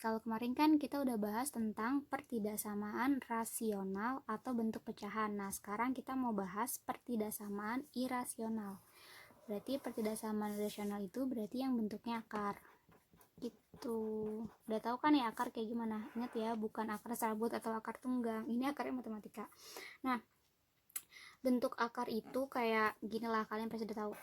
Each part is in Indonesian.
Kalau kemarin kan kita udah bahas tentang pertidaksamaan rasional atau bentuk pecahan. Nah, sekarang kita mau bahas pertidaksamaan irasional. Berarti pertidaksamaan rasional itu berarti yang bentuknya akar. Gitu. Udah tahu kan ya akar kayak gimana? Ingat ya, bukan akar serabut atau akar tunggang. Ini akarnya matematika. Nah, bentuk akar itu kayak gini lah, kalian pasti udah tahu.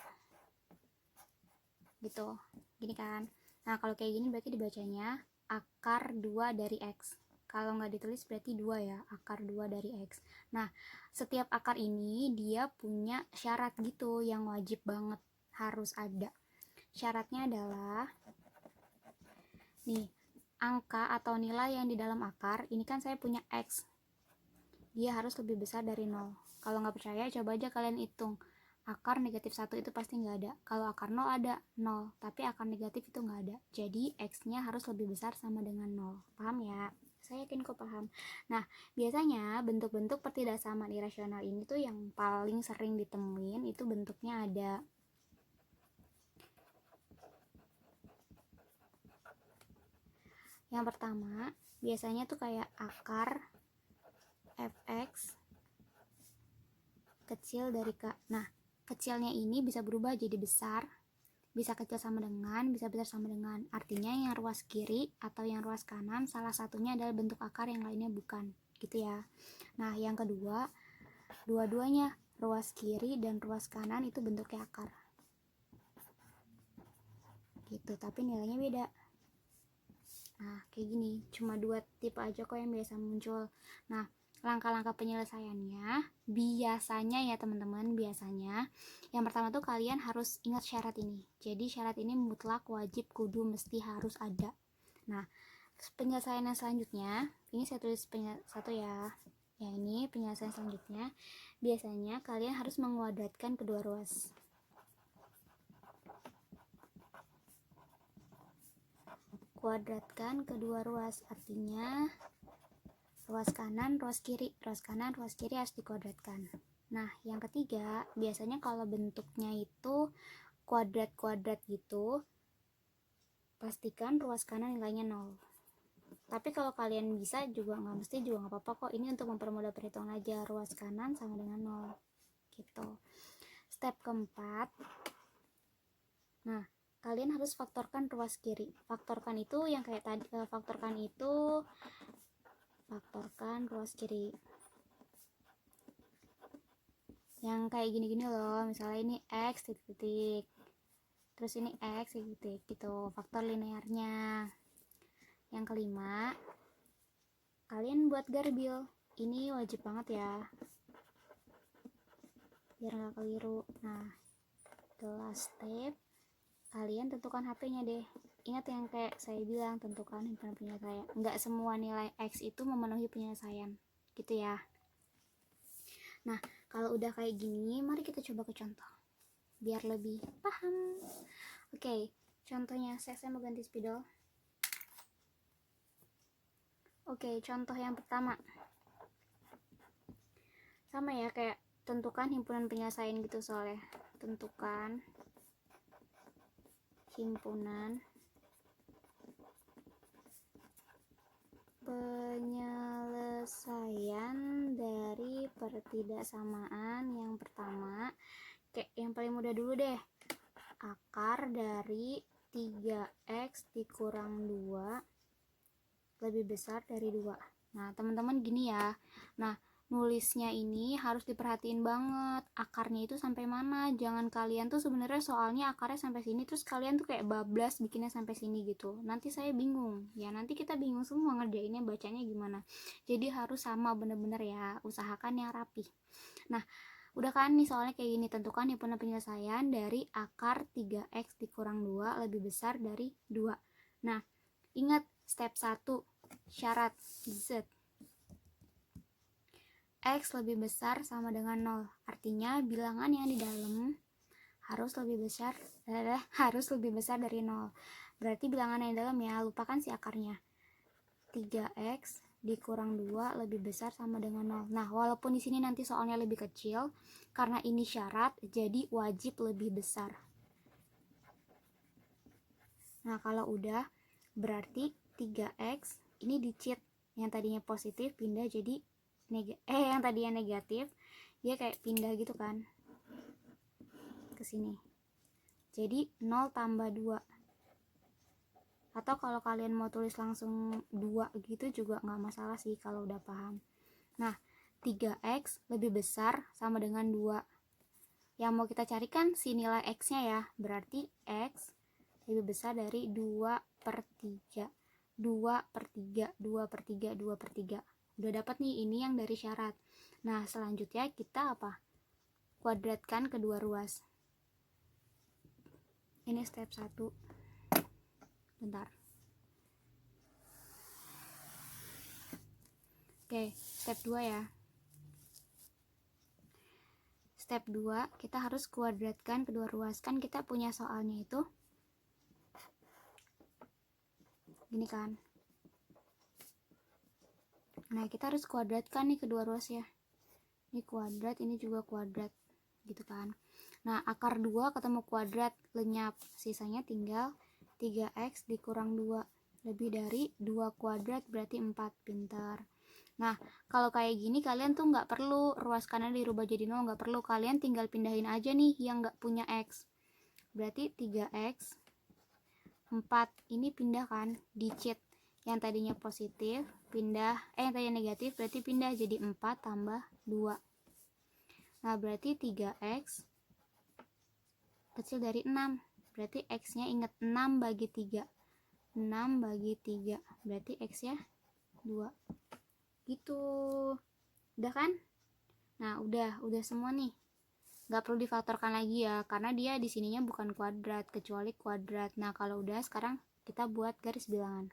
Gitu. Gini kan. Nah, kalau kayak gini berarti dibacanya akar 2 dari X. Kalau nggak ditulis berarti 2 ya, akar 2 dari X. Nah, setiap akar ini dia punya syarat gitu yang wajib banget harus ada. Syaratnya adalah nih, angka atau nilai yang di dalam akar, ini kan saya punya X. Dia harus lebih besar dari 0. Kalau nggak percaya, coba aja kalian hitung. Akar negatif 1 itu pasti nggak ada. Kalau akar 0 ada 0, tapi akar negatif itu nggak ada. Jadi X-nya harus lebih besar sama dengan 0. Paham ya? Saya yakin kok paham. Nah, biasanya bentuk-bentuk pertidaksamaan irasional ini tuh yang paling sering ditemuin itu bentuknya ada yang pertama, biasanya tuh kayak akar fx kecil dari k. Nah, kecilnya ini bisa berubah jadi besar, bisa kecil sama dengan, bisa besar sama dengan. Artinya yang ruas kiri atau yang ruas kanan salah satunya adalah bentuk akar, yang lainnya bukan, gitu ya. Nah, yang kedua, dua-duanya ruas kiri dan ruas kanan itu bentuknya akar. Gitu, tapi nilainya beda. Nah, kayak gini, cuma 2 tipe aja kok yang biasa muncul. Nah, langkah-langkah penyelesaiannya biasanya ya teman-teman, biasanya yang pertama tuh kalian harus ingat syarat ini. Jadi syarat ini mutlak, wajib, kudu, mesti, harus ada. Nah, penyelesaian yang selanjutnya, ini saya tulis satu ya. Yang ini penyelesaian selanjutnya, biasanya kalian harus menguadratkan kedua ruas. Kuadratkan kedua ruas, artinya ruas kanan, ruas kiri, ruas kanan, ruas kiri harus dikuadratkan. Nah, yang ketiga, biasanya kalau bentuknya itu kuadrat-kuadrat gitu, pastikan ruas kanan nilainya 0. Tapi kalau kalian bisa juga nggak mesti, juga nggak apa-apa kok. Ini untuk mempermudah perhitungan aja, ruas kanan sama dengan 0. Gitu. Step keempat, nah, kalian harus faktorkan ruas kiri. Faktorkan itu yang kayak tadi, faktorkan ruas kiri. Yang kayak gini-gini loh, misalnya ini X titik-titik, terus ini X titik gitu, faktor linearnya. Yang kelima, kalian buat garbil. Ini wajib banget ya, biar nggak keliru. Nah, the last step, kalian tentukan HP-nya deh. Ingat yang kayak saya bilang, tentukan himpunan penyelesaian. Nggak semua nilai X itu memenuhi penyelesaian, gitu ya. Nah, kalau udah kayak gini, mari kita coba ke contoh, biar lebih paham. Oke, contohnya saya mau ganti spidol. Oke, contoh yang pertama. Sama ya, kayak tentukan himpunan penyelesaian gitu soalnya. Tentukan himpunan penyelesaian dari pertidaksamaan yang pertama. Kayak yang paling mudah dulu deh. Akar dari 3x dikurang 2 lebih besar dari 2. Nah, teman-teman gini ya. Nah, nulisnya ini harus diperhatiin banget. Akarnya itu sampai mana. Jangan kalian tuh sebenarnya soalnya akarnya sampai sini, terus kalian tuh kayak bablas bikinnya sampai sini gitu. Nanti saya bingung. Ya, nanti kita bingung semua ngerjainnya, bacanya gimana. Jadi harus sama bener-bener ya. Usahakan yang rapi. Nah, udah kan nih soalnya kayak gini, tentukan himpunan penyelesaian dari akar 3x dikurang 2 lebih besar dari 2. Nah, ingat step 1, syarat Z. X lebih besar sama dengan 0. Artinya bilangan yang di dalam harus lebih besar dari 0. Berarti bilangan yang di dalam ya, lupakan si akarnya. 3x dikurang 2 lebih besar sama dengan 0. Nah, walaupun di sini nanti soalnya lebih kecil, karena ini syarat, jadi wajib lebih besar. Nah, kalau udah, berarti 3x ini dicit, yang tadinya positif pindah jadi yang tadinya negatif dia kayak pindah gitu kan ke sini, jadi 0 tambah 2. Atau kalau kalian mau tulis langsung 2 gitu juga nggak masalah sih kalau udah paham. Nah, 3x lebih besar sama dengan 2. Yang mau kita carikan si nilai x-nya ya, berarti x lebih besar dari 2/3. 2/3, 2/3, 2/3. Udah dapat nih, ini yang dari syarat. Nah, selanjutnya kita apa? Kuadratkan kedua ruas. Ini step 1. Bentar. Oke, step 2 ya. Step 2, kita harus kuadratkan kedua ruas. Kan kita punya soalnya itu gini kan. Nah, kita harus kuadratkan nih kedua ruas ya. Ini kuadrat, ini juga kuadrat. Gitu kan. Nah, akar 2 ketemu kuadrat, lenyap. Sisanya tinggal 3x dikurang 2. Lebih dari 2 kuadrat berarti 4. Pintar. Nah, kalau kayak gini kalian tuh nggak perlu ruas kanan dirubah jadi 0, nggak perlu. Kalian tinggal pindahin aja nih yang nggak punya x. Berarti 3x 4 ini pindah kan, dicit. Yang tadinya positif pindah, yang tadinya negatif berarti pindah jadi 4 tambah 2. Nah, berarti 3x kecil dari 6. Berarti x-nya ingat 6 bagi 3. 6 bagi 3. Berarti x-nya 2. Gitu. Udah kan? Nah, udah semua nih. Gak perlu difaktorkan lagi ya, karena dia di sininya bukan kuadrat, kecuali kuadrat. Nah, kalau udah, sekarang kita buat garis bilangan.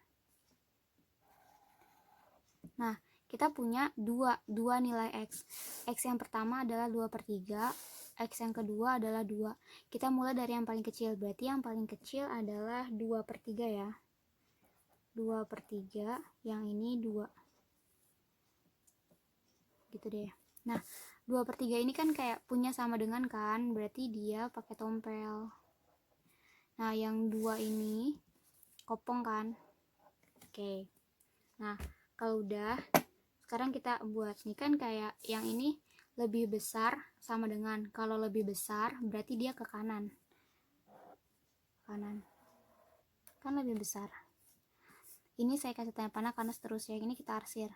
Nah, kita punya dua nilai x. X yang pertama adalah 2/3, x yang kedua adalah 2. Kita mulai dari yang paling kecil, berarti yang paling kecil adalah 2/3 ya. 2/3, yang ini 2. Gitu deh. Nah, 2/3 ini kan kayak punya sama dengan kan, berarti dia pakai tompel. Nah, yang 2 ini kopong kan. Oke. Nah, kalau udah, sekarang kita buat nih kan kayak yang ini lebih besar sama dengan, kalau lebih besar berarti dia ke kanan. Kanan. Kan lebih besar. Ini saya kasih tanda panah karena seterusnya ini kita arsir.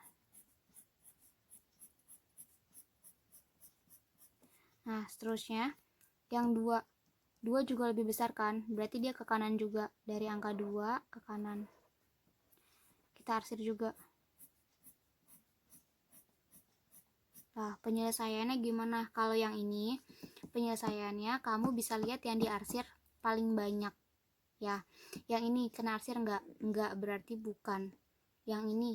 Nah, seterusnya yang 2 juga lebih besar kan, berarti dia ke kanan juga. Dari angka 2 ke kanan kita arsir juga. Nah, penyelesaiannya gimana? Kalau yang ini penyelesaiannya kamu bisa lihat yang diarsir paling banyak ya. Yang ini kena arsir enggak berarti bukan. Yang ini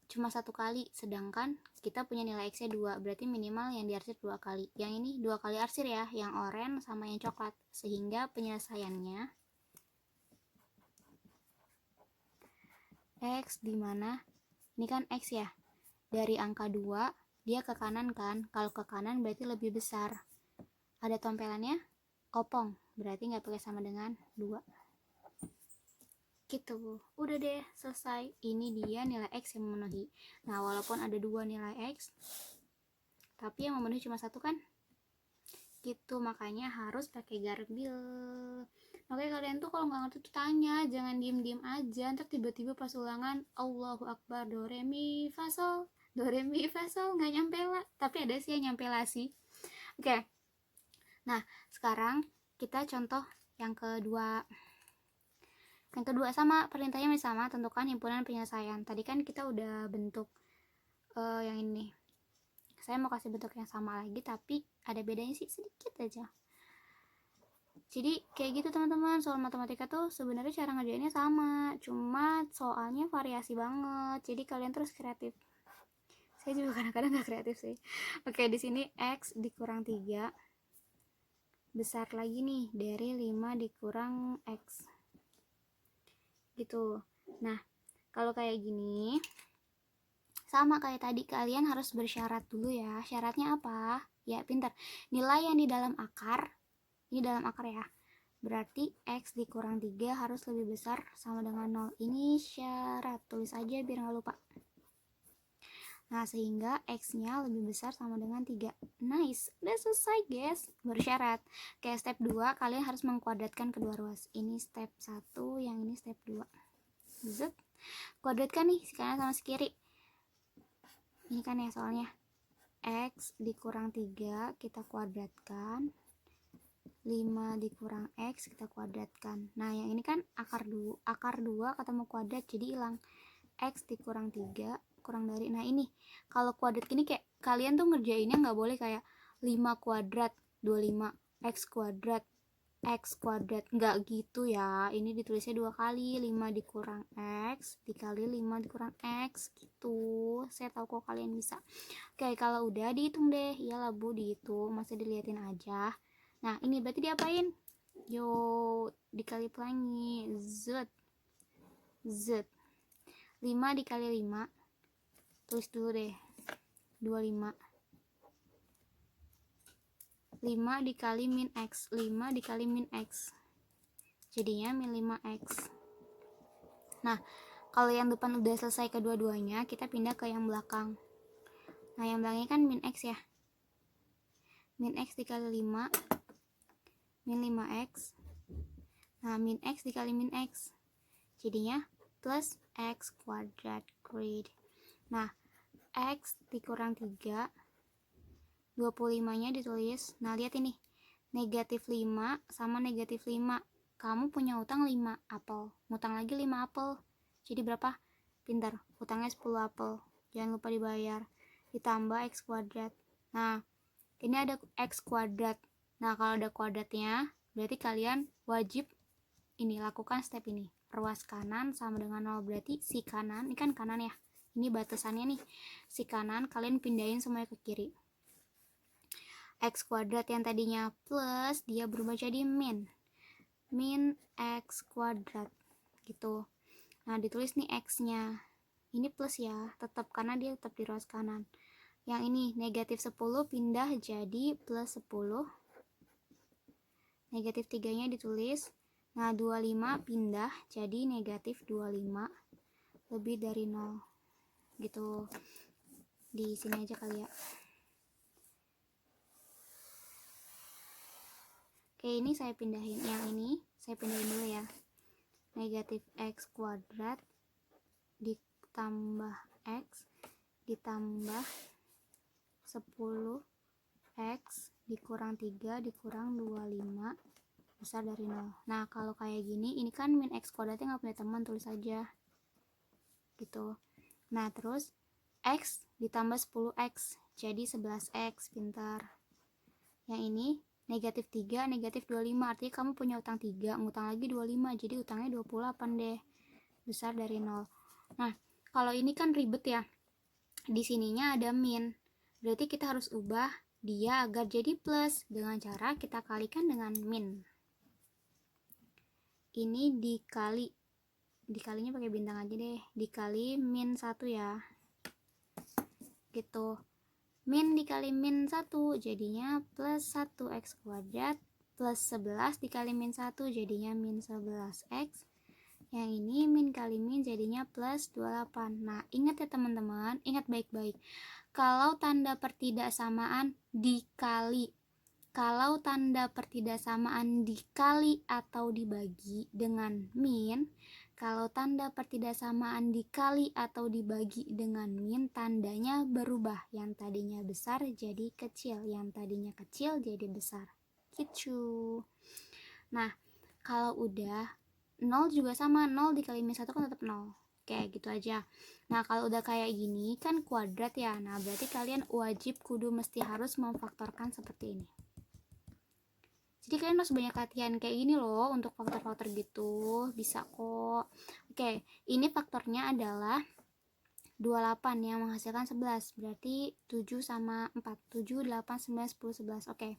cuma 1 kali, sedangkan kita punya nilai x nya 2, berarti minimal yang diarsir 2 kali. Yang ini 2 kali arsir ya, yang oranye sama yang coklat. Sehingga penyelesaiannya x dimana ini kan x ya, dari angka 2 dia ke kanan kan. Kalau ke kanan berarti lebih besar. Ada tompelannya kopong, berarti nggak pakai sama dengan 2. Gitu. Udah deh, selesai. Ini dia nilai x yang memenuhi. Nah, walaupun ada 2 nilai x, tapi yang memenuhi cuma 1 kan. Gitu, makanya harus pakai garbil. Makanya kalian tuh kalau nggak ngerti tuh tanya, jangan diem-diem aja. Ntar tiba-tiba pas ulangan Allahu Akbar, do re mi fa sol, do re mi fa sol, nggak nyampe lah. Tapi ada sih yang nyampe lah sih. Oke. Nah, sekarang kita contoh yang kedua. Yang kedua sama, perintahnya masih sama, tentukan himpunan penyelesaian. Tadi kan kita udah bentuk yang ini. Saya mau kasih bentuk yang sama lagi, tapi ada bedanya sih sedikit aja. Jadi kayak gitu teman-teman, soal matematika tuh sebenarnya cara ngerjainnya sama, cuma soalnya variasi banget. Jadi kalian terus kreatif. Saya juga kadang-kadang nggak kreatif sih. Oke, di sini x dikurang 3 besar lagi nih dari 5 dikurang x. Gitu. Nah, kalau kayak gini sama kayak tadi, kalian harus bersyarat dulu ya. Syaratnya apa? Ya, pintar. Nilai yang di dalam akar, ini dalam akar ya, Berarti X dikurang 3 harus lebih besar sama dengan 0. Ini syarat, tulis aja biar nggak lupa. Nah, sehingga X-nya lebih besar sama dengan 3. Nice, udah selesai guys. Bersyarat. Oke, step 2, kalian harus mengkuadratkan kedua ruas. Ini step 1, yang ini step 2. Zut. Kuadratkan nih, si kanan sama si kiri. Ini kan ya soalnya. X dikurang 3, kita kuadratkan. 5 dikurang X, kita kuadratkan. Nah, yang ini kan akar 2 ketemu kuadrat, jadi hilang. X dikurang 3 kurang dari, nah ini kalau kuadrat gini kayak kalian tuh ngerjainnya nggak boleh kayak 5 kuadrat 25 X kuadrat nggak gitu ya. Ini ditulisnya 2 kali, 5 dikurang X dikali 5 dikurang X gitu. Saya tahu kok kalian bisa. Oke, kalau udah dihitung deh. Iyalah Bu, dihitung, masih diliatin aja. Nah, ini berarti diapain? Yo, dikali pelangi. Z 5 dikali 5, tulis dulu deh, 25. 5 dikali min X, 5 dikali min X, jadinya min 5X. Nah, kalau yang depan udah selesai kedua-duanya, kita pindah ke yang belakang. Nah, yang belakangnya kan min X ya. Min X dikali 5, min 5X. Nah, min X dikali min X, jadinya plus X kuadrat. Great. Nah, X dikurang 3, 25 nya ditulis. Nah, lihat ini, negatif 5 sama negatif 5. Kamu punya utang 5 apel, ngutang lagi 5 apel, jadi berapa? Pintar, utangnya 10 apel, jangan lupa dibayar, ditambah X kuadrat. Nah, ini ada X kuadrat. Nah, kalau ada kuadratnya berarti kalian wajib ini lakukan step ini. Ruas kanan sama dengan 0, berarti si kanan, ini kan kanan ya, ini batasannya nih, si kanan kalian pindahin semuanya ke kiri. X kuadrat yang tadinya plus, dia berubah jadi min X kuadrat gitu. Nah, ditulis nih X nya ini plus ya, tetap karena dia tetap di ruas kanan. Yang ini negatif 10 pindah jadi plus 10, negatif 3 nya ditulis. Nah, 25 pindah jadi negatif 25 lebih dari 0 gitu. Di sini aja kali ya. Oke, ini saya pindahin, yang ini saya pindahin dulu ya. Negatif X kuadrat ditambah X ditambah 10 X dikurang 3 dikurang 25 besar dari 0. Nah, kalau kayak gini, ini kan min X kuadratnya nggak punya teman, tulis aja gitu. Nah, terus X ditambah 10X jadi 11X, pintar. Yang ini negatif 3 negatif 25, artinya kamu punya utang 3, ngutang lagi 25, jadi utangnya 28 deh, besar dari 0. Nah, kalau ini kan ribet ya, di sininya ada min, berarti kita harus ubah dia agar jadi plus dengan cara kita kalikan dengan min. Ini dikalinya pakai bintang aja deh, dikali min 1 ya gitu. Min dikali min 1 jadinya plus 1X kuadrat plus 11 dikali min 1 jadinya min 11X. Yang ini min kali min jadinya plus 28. Nah, ingat ya teman-teman, ingat baik-baik. Kalau tanda pertidaksamaan dikali, kalau tanda pertidaksamaan dikali atau dibagi dengan min, kalau tanda pertidaksamaan dikali atau dibagi dengan min, tandanya berubah. Yang tadinya besar jadi kecil, yang tadinya kecil jadi besar. Gitu. Nah, kalau udah 0 juga sama, 0 dikali min 1 kan tetap 0. Kayak gitu aja. Nah, kalau udah kayak gini kan kuadrat ya. Nah, berarti kalian wajib kudu mesti harus memfaktorkan seperti ini. Jadi kalian harus banyak latihan kayak gini loh untuk faktor-faktor gitu, bisa kok. Oke, ini faktornya adalah 28 yang menghasilkan 11, berarti 7 sama 4, 7, 8, 9, 10, 11. Oke,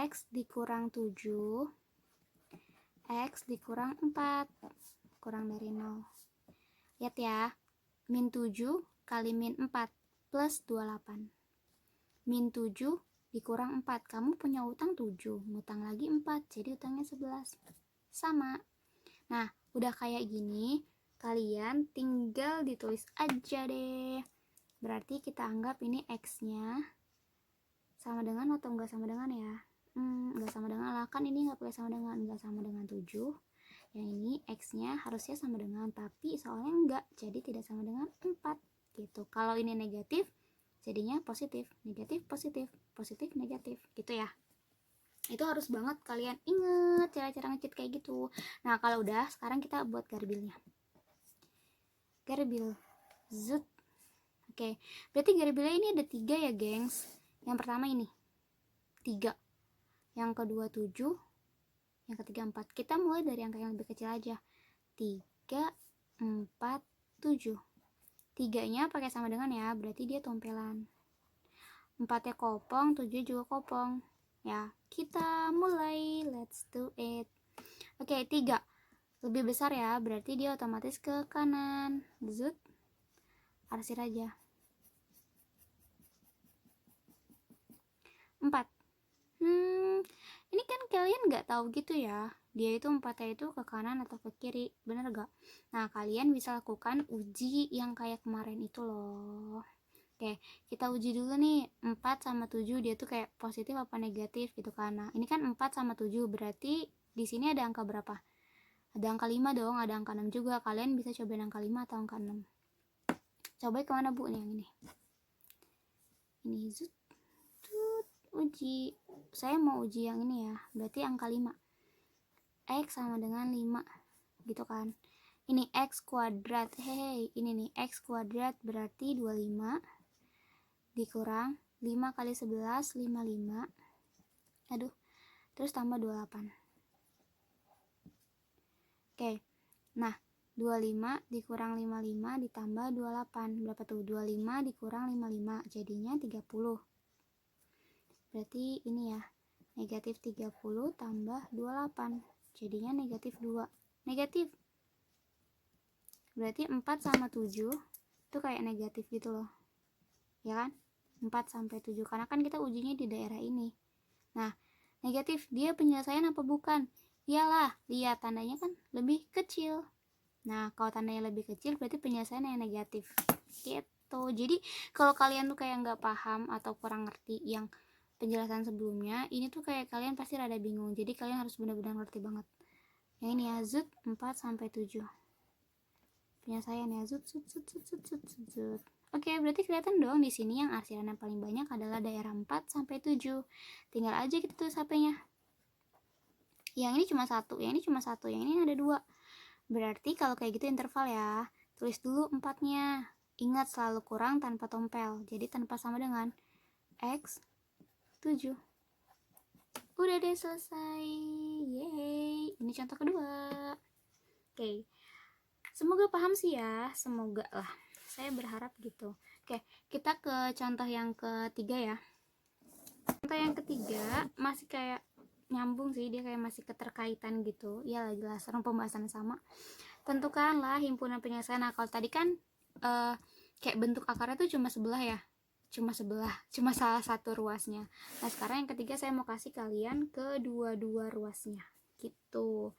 X dikurang 7, X dikurang 4, kurang dari 0. Lihat ya, min 7 kali min 4 plus 28. Min 7 dikurang 4. Kamu punya utang 7, ngutang lagi 4, jadi utangnya 11. Sama. Nah, udah kayak gini, kalian tinggal ditulis aja deh. Berarti kita anggap ini X-nya sama dengan atau enggak sama dengan ya? Enggak sama dengan lah, kan ini enggak pakai sama dengan, enggak sama dengan 7. Yang ini X-nya harusnya sama dengan, tapi soalnya enggak, jadi tidak sama dengan 4 gitu. Kalau ini negatif, jadinya positif, negatif, positif, positif, negatif gitu ya. Itu harus banget kalian inget cara-cara nge-cheat kayak gitu. Nah, kalau udah, sekarang kita buat garbilnya. Garbil zut. Oke, berarti garbilnya ini ada 3 ya, gengs. Yang pertama ini 3, yang kedua 7, yang ketiga 4. Kita mulai dari angka yang lebih kecil aja. 3, 4, 7. 3-nya pakai sama dengan ya, berarti dia tompelan. 4-nya kopong, 7 juga kopong. Ya, kita mulai. Let's do it. Oke, 3 lebih besar ya, berarti dia otomatis ke kanan. Zut. Arsir aja. 4. Ini kan kalian nggak tahu gitu ya, dia itu 4-nya itu ke kanan atau ke kiri, bener gak? Nah, kalian bisa lakukan uji yang kayak kemarin itu loh. Oke, kita uji dulu nih, 4 sama 7 dia tuh kayak positif apa negatif gitu kan. Nah, ini kan 4 sama 7, berarti di sini ada angka berapa? Ada angka 5 dong, ada angka 6 juga. Kalian bisa cobain angka 5 atau angka 6. Cobain kemana bu nih yang ini? Ini zut. Uji. Saya mau uji yang ini ya, berarti angka 5. X sama dengan 5 gitu kan. Ini X kuadrat, ini nih X kuadrat berarti 25 dikurang 5 kali 11, 55. Aduh, terus tambah 28. Oke, nah 25 dikurang 55 ditambah 28, berapa tuh? 25 dikurang 55, jadinya 30. Berarti ini ya, negatif 30 tambah 28, jadinya negatif 2. Negatif. Berarti 4 sama 7 itu kayak negatif gitu loh. Ya kan? 4 sampai 7, karena kan kita ujinya di daerah ini. Nah, negatif, dia penyelesaian apa bukan? Iyalah, lihat tandanya kan lebih kecil. Nah, kalau tandanya lebih kecil berarti penyelesaian yang negatif. Gitu. Jadi, kalau kalian tuh kayak nggak paham atau kurang ngerti yang penjelasan sebelumnya, ini tuh kayak kalian pasti rada bingung. Jadi, kalian harus benar-benar ngerti banget. Yang ini ya, zut 4 sampai 7. Penyelesaian ya, zut. Oke, berarti kelihatan dong di sini yang arsiran yang paling banyak adalah daerah 4 sampai 7. Tinggal aja kita tulis HP-nya. Yang ini cuma 1, yang ini cuma 1, yang ini ada 2. Berarti kalau kayak gitu interval ya. Tulis dulu 4-nya. Ingat selalu kurang tanpa tompel. Jadi tanpa sama dengan X 7. Udah deh, selesai. Yeay. Ini contoh kedua. Oke. Semoga paham sih ya. Semoga lah. Saya berharap gitu. Oke, kita ke contoh yang ketiga ya. Contoh yang ketiga masih kayak nyambung sih, dia kayak masih keterkaitan gitu. Iyalah jelas, orang pembahasan sama. Tentukanlah himpunan penyelesaian. Nah, kalau tadi kan kayak bentuk akarnya tuh cuma sebelah ya, cuma salah satu ruasnya. Nah, sekarang yang ketiga saya mau kasih kalian kedua-dua ruasnya gitu.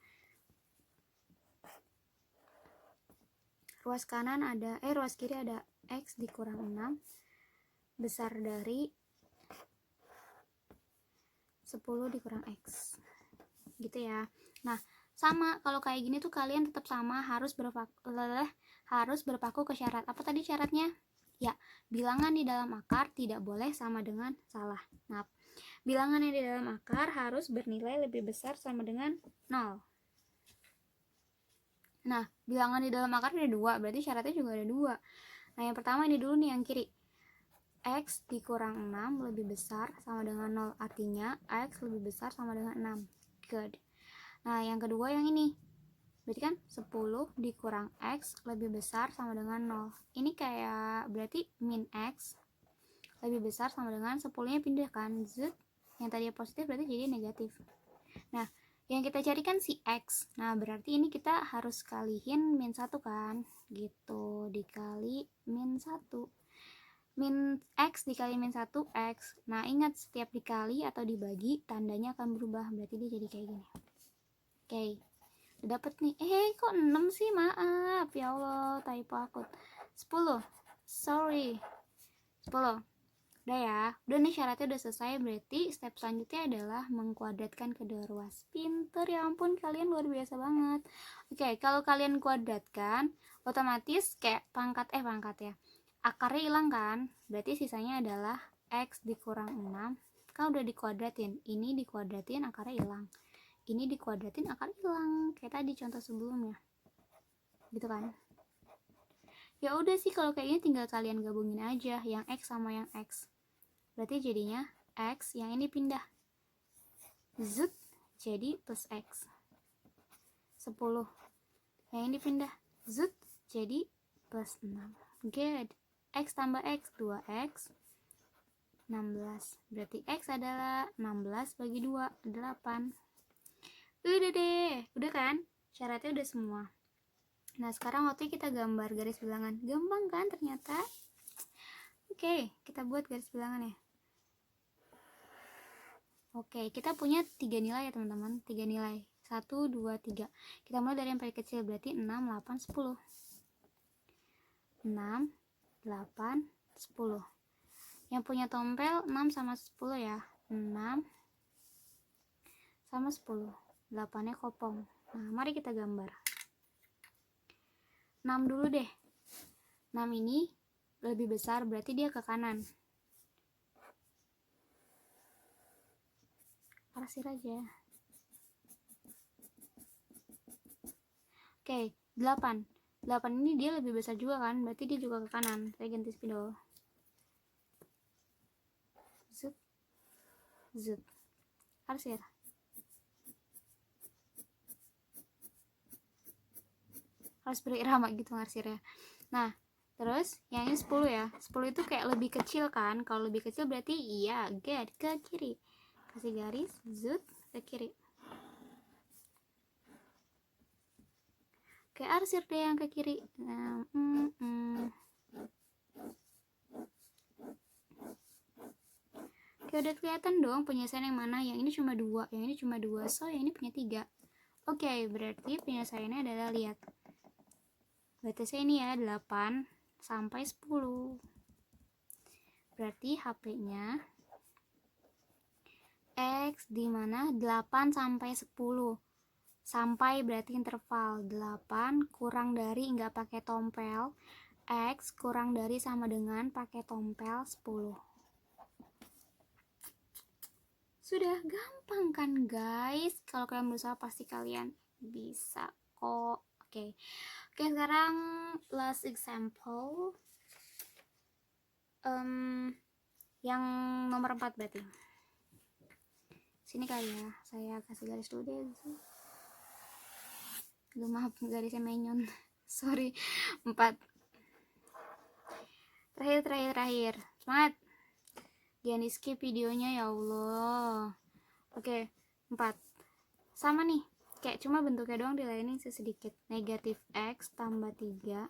Ruas kanan ada ruas kiri ada X dikurang 6 besar dari 10 dikurang X gitu ya. Nah, sama kalau kayak gini tuh kalian tetap sama, harus berpaku ke syarat. Apa tadi syaratnya? Ya, bilangan di dalam akar tidak boleh sama dengan salah. Nah, bilangan yang di dalam akar harus bernilai lebih besar sama dengan 0. Nah, bilangan di dalam akar ada 2, berarti syaratnya juga ada 2. Nah, yang pertama ini dulu nih yang kiri. X dikurang 6 lebih besar sama dengan 0, artinya X lebih besar sama dengan 6. Good. Nah, yang kedua yang ini. Berarti kan 10 dikurang X lebih besar sama dengan 0. Ini kayak berarti min X lebih besar sama dengan 10-nya pindah kan. Z. Yang tadi positif berarti jadi negatif. Nah, yang kita cari kan si X. Nah, berarti ini kita harus kalihin min 1 kan. Gitu. Dikali min 1. min X dikali min 1X. Nah, ingat setiap dikali atau dibagi, tandanya akan berubah. Berarti dia jadi kayak gini. Oke, udah dapet nih. Kok 6 sih? Maaf, ya Allah, typo akut. 10, sorry. 10. Udah ya, udah nih syaratnya udah selesai. Berarti step selanjutnya adalah mengkuadratkan kedua ruas. Pinter, ya ampun, kalian luar biasa banget. Oke, kalau kalian kuadratkan, otomatis kayak pangkat ya, akarnya hilang kan, berarti sisanya adalah X dikurang 6. Kan udah dikuadratin, ini dikuadratin akarnya hilang, ini dikuadratin akarnya hilang, kayak tadi contoh sebelumnya gitu kan. Ya udah sih, kalau kayak gini tinggal kalian gabungin aja yang X sama yang X. Berarti jadinya X, yang ini pindah zut jadi plus X 10, yang ini pindah zut jadi plus 6. Good. X tambah X 2X 16. Berarti X adalah 16 bagi 2 8. Udah deh, udah kan? Syaratnya udah semua. Nah, sekarang waktunya kita gambar garis bilangan. Gampang kan ternyata? Oke, kita buat garis bilangan ya. Oke, kita punya 3 nilai ya teman-teman. 3 nilai. 1, 2, 3. Kita mulai dari yang paling kecil, berarti 6, 8, 10. 6, 8, 10. Yang punya tompel 6 sama 10 ya. 6 sama 10. 8-nya kopong. Nah, mari kita gambar. 6 dulu deh. 6 ini lebih besar, berarti dia ke kanan. Arsir aja. Oke, 8. 8 ini dia lebih besar juga kan, berarti dia juga ke kanan. Saya ganti spidol. Zut. Zut. Arsir. Harus berirama gitu ngarsirnya. Nah, terus yang ini 10 ya. 10 itu kayak lebih kecil kan. Kalau lebih kecil berarti iya, get ke kiri. Kasih garis, zut ke kiri. Oke, arsir deh yang ke kiri. Oke, udah kelihatan dong penyelesaian yang mana. Yang ini cuma 2, yang ini cuma 2. So, yang ini punya 3. Oke, berarti penyelesaiannya adalah, lihat. Batasnya ini ya, 8 sampai 10. Berarti HP-nya X di mana 8 sampai 10. Sampai berarti interval 8 kurang dari nggak pakai tompel, X kurang dari sama dengan pakai tompel 10. Sudah gampang kan guys? Kalau kalian berusaha pasti kalian bisa kok. Oke, sekarang last example. Yang nomor 4 berarti. Sini kali ya, saya kasih garis dulu deh. Aduh, maaf garisnya menyon. Sorry. 4. Terakhir. Semangat. Jangan di skip videonya ya Allah. Oke, 4. Sama nih. Kayak cuma bentuknya doang dilainin sedikit. Negatif X tambah 3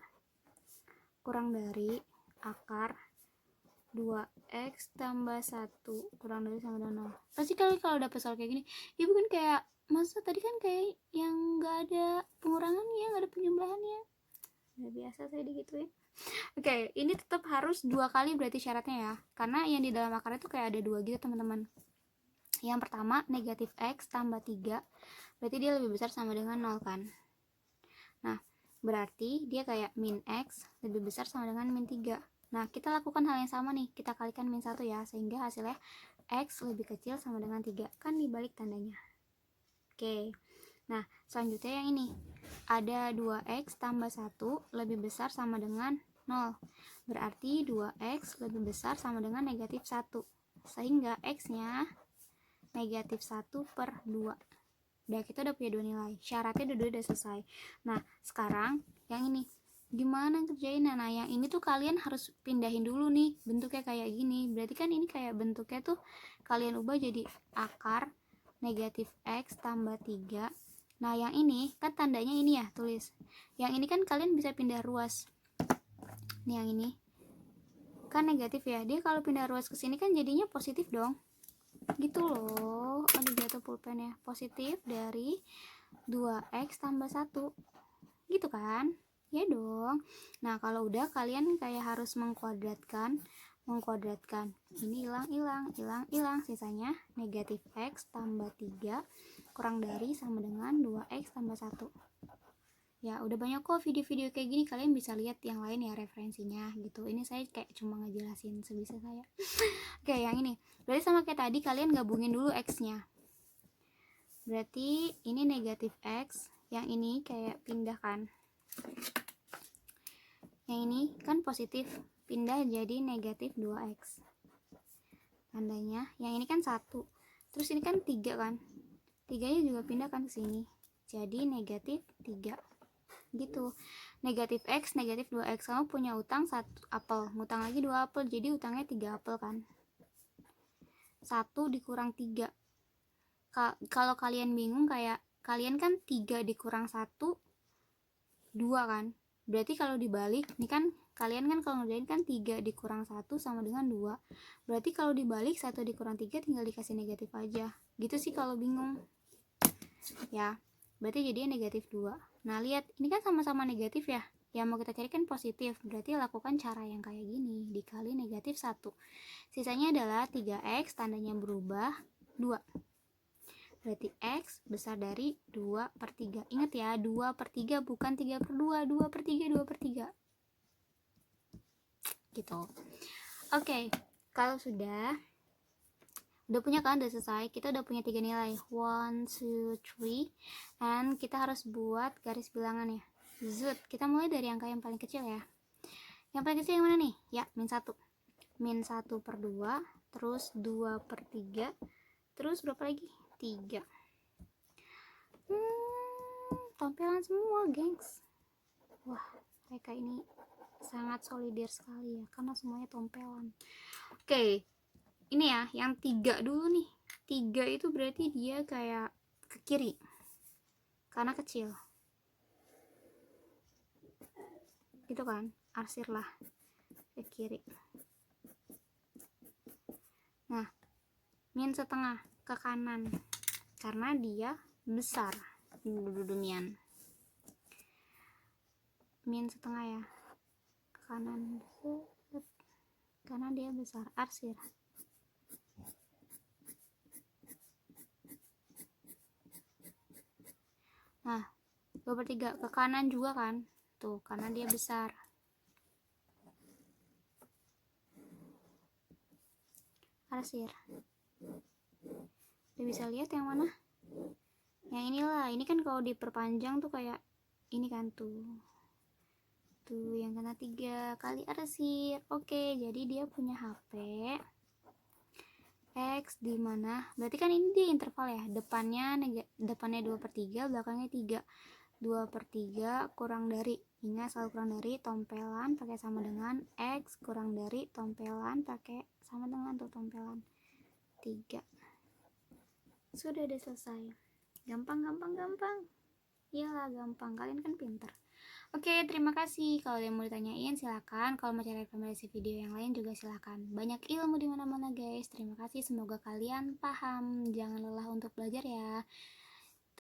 kurang dari akar 2X tambah 1 kurang dari sama dengan 0. Pasti kalian kalau dapet soal kayak gini, ibu kan kayak, masa tadi kan kayak yang gak ada pengurangannya, gak ada penjumlahannya. Udah biasa saya digituin. Oke, ini tetap harus 2 kali berarti syaratnya ya. Karena yang di dalam akar itu kayak ada 2 gitu teman-teman. Yang pertama, negatif X tambah 3. Berarti dia lebih besar sama dengan 0 kan. Nah, berarti dia kayak min X lebih besar sama dengan min 3. Nah, kita lakukan hal yang sama nih. Kita kalikan min 1 ya. Sehingga hasilnya X lebih kecil sama dengan 3. Kan dibalik tandanya. Oke. Nah, selanjutnya yang ini. Ada 2X tambah 1 lebih besar sama dengan 0. Berarti 2X lebih besar sama dengan negatif 1. Sehingga X-nya negatif 1 per 2. Udah, kita udah punya 2 nilai. Syaratnya udah selesai. Nah, sekarang yang ini. Gimana kerjainnya? Nah, yang ini tuh kalian harus pindahin dulu nih. Bentuknya kayak gini. Berarti kan ini kayak bentuknya tuh kalian ubah jadi akar negatif X tambah 3. Nah, yang ini kan tandanya ini ya, tulis. Yang ini kan kalian bisa pindah ruas. Nih yang ini. kan negatif ya, dia kalau pindah ruas ke sini kan jadinya positif dong, gitu loh. Aduh jatuh pulpen ya. Positif dari 2x tambah 1, gitu kan ya dong. Nah kalau udah kalian kayak harus mengkuadratkan, ini hilang, sisanya negatif x tambah 3 kurang dari sama dengan 2x tambah 1. Ya udah banyak kok video-video kayak gini, kalian bisa lihat yang lain ya referensinya gitu. Ini saya kayak cuma ngejelasin sebisa saya. Oke, yang ini berarti sama kayak tadi, kalian gabungin dulu x nya. Berarti ini negatif x, yang ini kayak pindah kan, yang ini kan positif, pindah jadi negatif 2x tandanya. Yang ini kan 1, terus ini kan 3 kan, 3 nya juga pindah kan ke sini, jadi negatif 3 gitu. Negatif x negatif 2x, kamu punya utang 1 apel, ngutang lagi 2 apel, jadi utangnya 3 apel kan. 1 dikurang 3, kalau kalian bingung kayak kalian kan 3 dikurang 1 2 kan, berarti kalau dibalik nih kan, kalian kan kalau ngerjain kan 3 dikurang 1 sama dengan 2, berarti kalau dibalik 1 dikurang 3 tinggal dikasih negatif aja gitu sih kalau bingung ya. Berarti jadinya negatif 2. Nah lihat, ini kan sama-sama negatif ya, yang mau kita cari kan positif, berarti lakukan cara yang kayak gini, dikali negatif 1, sisanya adalah 3x, tandanya berubah 2, berarti x besar dari 2/3. Ingat ya, 2/3 bukan 3/2, 2/3, 2/3 gitu. Oke, kalau sudah punya kan, udah selesai, kita udah punya 3 nilai 1, 2, 3, and kita harus buat garis bilangan ya. Zut, kita mulai dari angka yang paling kecil ya. Yang paling kecil yang mana nih? Ya, -1. -1/2, terus 2/3, terus berapa lagi? 3. Tompelan semua gengs. Wah, mereka ini sangat solider sekali ya, karena semuanya tompelan. Oke, ini ya yang 3 dulu nih. 3 itu berarti dia kayak ke kiri karena kecil gitu kan, arsir lah ke kiri. Nah, -1/2 ke kanan karena dia besar. Dunian -1/2 ya ke kanan karena dia besar, arsir. Nah 2/3 ke kanan juga kan tuh, karena dia besar. Arsir. Udah bisa lihat yang mana? Yang inilah, ini kan kalau diperpanjang tuh kayak ini kan tuh yang kena 3 kali arsir. Oke, jadi dia punya HP X di mana? Berarti kan ini di interval ya, depannya 2/3, belakangnya 3. 2/3 kurang dari, ingat selalu kurang dari, tompelan pakai sama dengan X kurang dari tompelan pakai sama dengan tuh tompelan 3. Sudah selesai. Gampang. Iyalah gampang, kalian kan pinter. Oke, terima kasih. Kalau ada yang mau ditanyain silakan. Kalau mau cari rekomendasi video yang lain juga silakan. Banyak ilmu di mana-mana guys. Terima kasih. Semoga kalian paham. Jangan lelah untuk belajar ya.